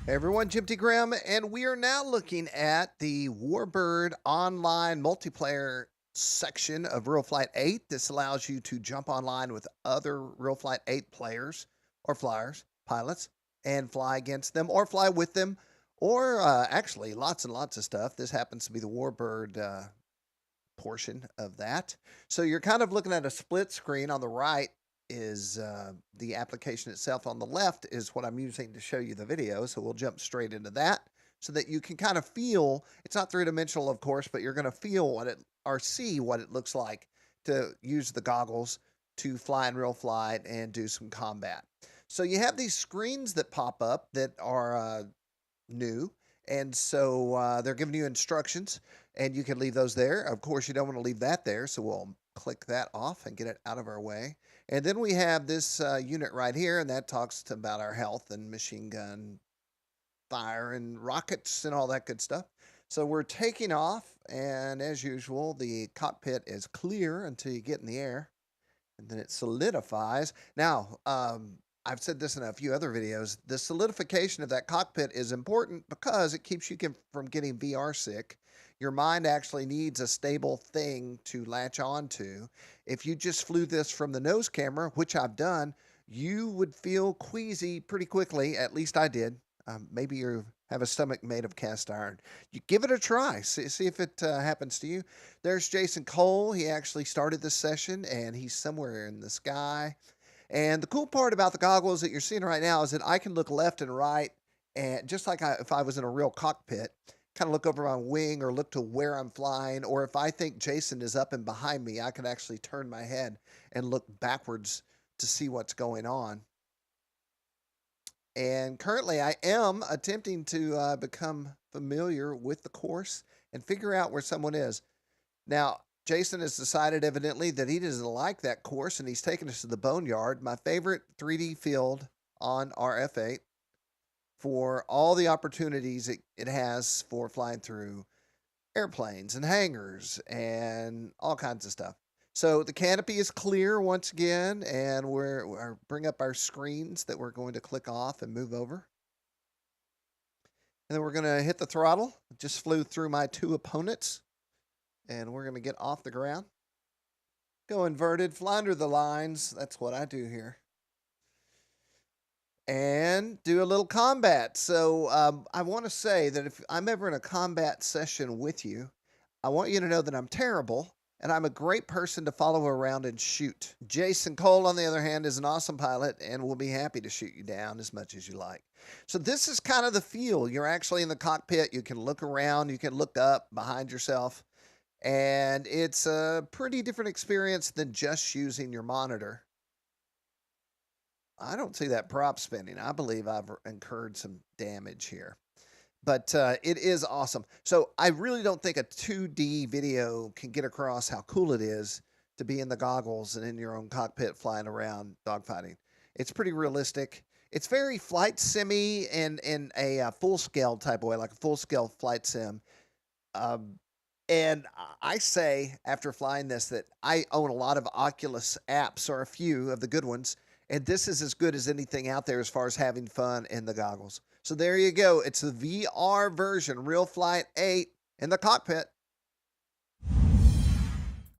Hey everyone, Jim T. Graham, and we are now looking at the Warbird online multiplayer section of RealFlight 8. This allows you to jump online with other RealFlight 8 players or flyers, pilots, and fly against them or fly with them, or actually lots and lots of stuff. This happens to be the Warbird portion of that. So you're kind of looking at a split screen. On the right is the application itself. On the left is what I'm using to show you the video. So we'll jump straight into that so that you can kind of feel, it's not three-dimensional, of course, but you're going to feel what it, or see what it looks like to use the goggles to fly in real flight and do some combat. So you have these screens that pop up that are new. And so they're giving you instructions, and you can leave those there. Of course, you don't want to leave that there, so we'll click that off and get it out of our way. And then we have this unit right here, and that talks about our health and machine gun fire and rockets and all that good stuff. So we're taking off, and as usual, the cockpit is clear until you get in the air, and then it solidifies. Now, I've said this in a few other videos. The solidification of that cockpit is important because it keeps you from getting VR sick. Your mind actually needs a stable thing to latch on to. If you just flew this from the nose camera, which I've done, you would feel queasy pretty quickly. At least I did. Maybe you have a stomach made of cast iron. You give it a try. See if it happens to you. There's Jason Cole. He actually started this session, and he's somewhere in the sky. And the cool part about the goggles that you're seeing right now is that I can look left and right, and just like if I was in a real cockpit, kind of look over my wing or look to where I'm flying. Or if I think Jason is up and behind me, I can actually turn my head and look backwards to see what's going on. And currently, I am attempting to become familiar with the course and figure out where someone is. Now, Jason has decided evidently that he doesn't like that course, and he's taken us to the Boneyard, my favorite 3D field on RF8, for all the opportunities it has for flying through airplanes and hangars and all kinds of stuff. So the canopy is clear once again, and we're bring up our screens that we're going to click off and move over. And then we're going to hit the throttle. Just flew through my two opponents. And we're going to get off the ground. Go inverted, fly under the lines. That's what I do here. And do a little combat. So I want to say that if I'm ever in a combat session with you, I want you to know that I'm terrible, and I'm a great person to follow around and shoot. Jason Cole, on the other hand, is an awesome pilot and will be happy to shoot you down as much as you like. So this is kind of the feel. You're actually in the cockpit. You can look around. You can look up behind yourself. And it's a pretty different experience than just using your monitor. I don't see that prop spinning. I believe I've incurred some damage here. But it is awesome. So I really don't think a 2D video can get across how cool it is to be in the goggles and in your own cockpit flying around dogfighting. It's pretty realistic. It's very flight simmy and in a full-scale type of way, like a full-scale flight sim. And I say, after flying this, that I own a lot of Oculus apps, or a few of the good ones, and this is as good as anything out there as far as having fun in the goggles. So there you go. It's the VR version, RealFlight 8 in the cockpit.